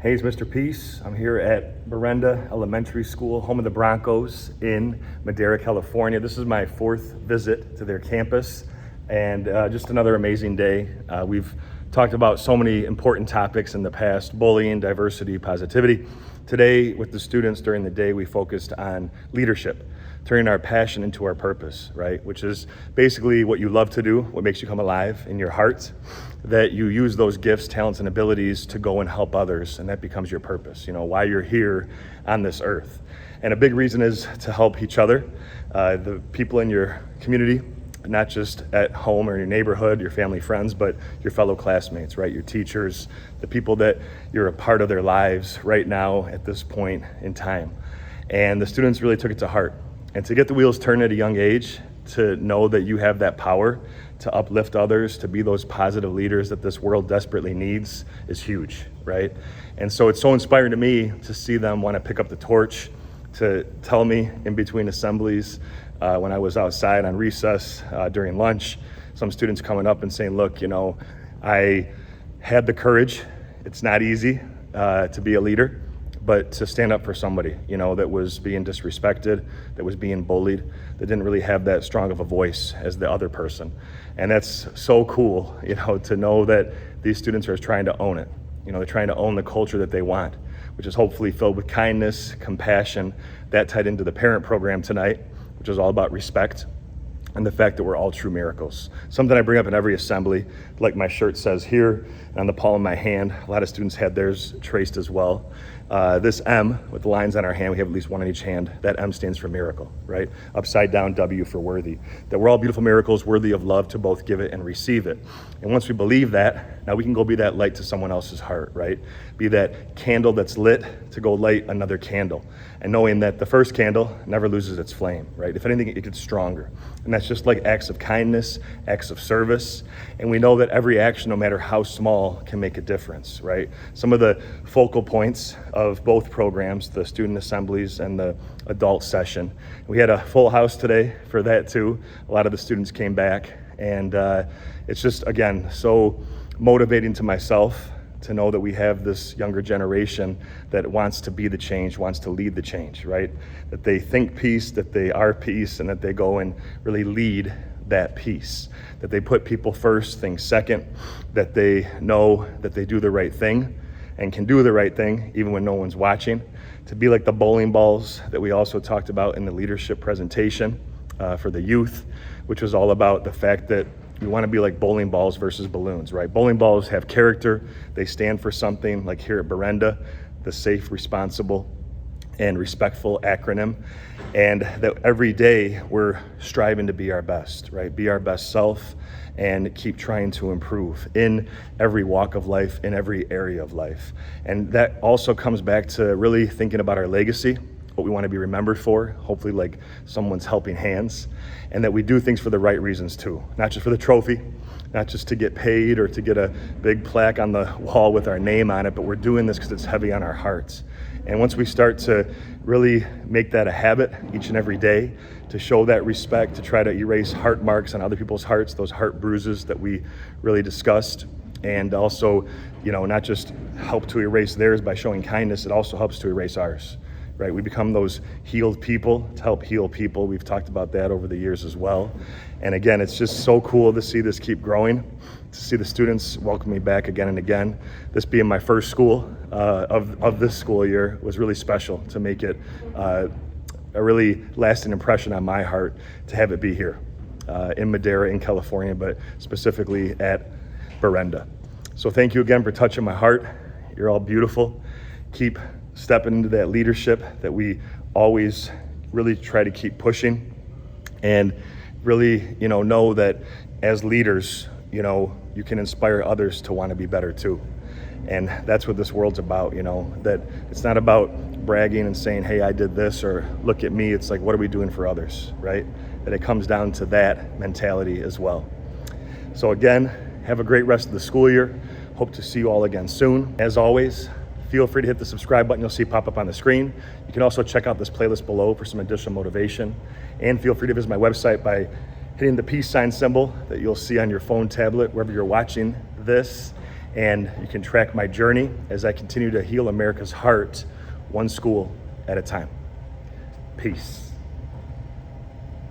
Hey, it's Mr. Peace. I'm here at Berenda Elementary School, home of the Broncos in Madera, California. This is my fourth visit to their campus, and just another amazing day. We've talked about so many important topics in the past: bullying, diversity, positivity. Today, with the students during the day, we focused on leadership, turning our passion into our purpose, right? Which is basically what you love to do, what makes you come alive in your heart, that you use those gifts, talents, and abilities to go and help others, and that becomes your purpose, why you're here on this earth. And a big reason is to help each other, the people in your community, not just at home or your neighborhood, your family, friends, but your fellow classmates, right? Your teachers, the people that you're a part of their lives right now at this point in time. And the students really took it to heart. And to get the wheels turned at a young age, to know that you have that power to uplift others, to be those positive leaders that this world desperately needs, is huge, right? And so it's so inspiring to me to see them want to pick up the torch, to tell me in between assemblies, when I was outside on recess during lunch, some students coming up and saying, look, I had the courage. It's not easy to be a leader, but to stand up for somebody, that was being disrespected, that was being bullied, that didn't really have that strong of a voice as the other person. And that's so cool, to know that these students are trying to own it. They're trying to own the culture that they want, which is hopefully filled with kindness, compassion. That tied into the parent program tonight, which is all about respect and the fact that we're all true miracles. Something I bring up in every assembly, like my shirt says here on the palm of my hand. A lot of students had theirs traced as well. This M with the lines on our hand, we have at least one on each hand. That M stands for miracle, right? Upside down W for worthy. That we're all beautiful miracles worthy of love to both give it and receive it. And once we believe that, now we can go be that light to someone else's heart, right? Be that candle that's lit to go light another candle. And knowing that the first candle never loses its flame, right? If anything, it gets stronger. And that's just like acts of kindness, acts of service. And we know that every action, no matter how small, can make a difference, right? Some of the focal points of both programs, the student assemblies and the adult session. We had a full house today for that too. A lot of the students came back, and it's just, again, so motivating to myself to know that we have this younger generation that wants to be the change, wants to lead the change, right? That they think peace, that they are peace, and that they go and really lead that peace. That they put people first, things second, that they know that they do the right thing and can do the right thing even when no one's watching. To be like the bowling balls that we also talked about in the leadership presentation for the youth, which was all about the fact that we want to be like bowling balls versus balloons, right? Bowling balls have character. They stand for something, like here at Berenda, the safe, responsible, and respectful acronym. And that every day we're striving to be our best, right? Be our best self and keep trying to improve in every walk of life, in every area of life. And that also comes back to really thinking about our legacy, what we want to be remembered for, hopefully like someone's helping hands, and that we do things for the right reasons too, not just for the trophy, not just to get paid or to get a big plaque on the wall with our name on it, but we're doing this because it's heavy on our hearts. And once we start to really make that a habit each and every day, to show that respect, to try to erase heart marks on other people's hearts, those heart bruises that we really discussed, and also, not just help to erase theirs by showing kindness, it also helps to erase ours. Right? We become those healed people to help heal people. We've talked about that over the years as well. And again, it's just so cool to see this keep growing, to see the students welcome me back again and again. This being my first school of this school year was really special to make it a really lasting impression on my heart to have it be here in Madera, in California, but specifically at Berenda. So thank you again for touching my heart. You're all beautiful. Keep stepping into that leadership that we always really try to keep pushing, and really, know that as leaders, you can inspire others to want to be better too. And that's what this world's about, that it's not about bragging and saying, hey, I did this, or look at me. It's like, what are we doing for others, right? That it comes down to that mentality as well. So again, have a great rest of the school year. Hope to see you all again soon. As always, feel free to hit the subscribe button you'll see pop up on the screen. You can also check out this playlist below for some additional motivation. And feel free to visit my website by hitting the peace sign symbol that you'll see on your phone, tablet, wherever you're watching this. and you can track my journey as I continue to heal America's heart, one school at a time. Peace.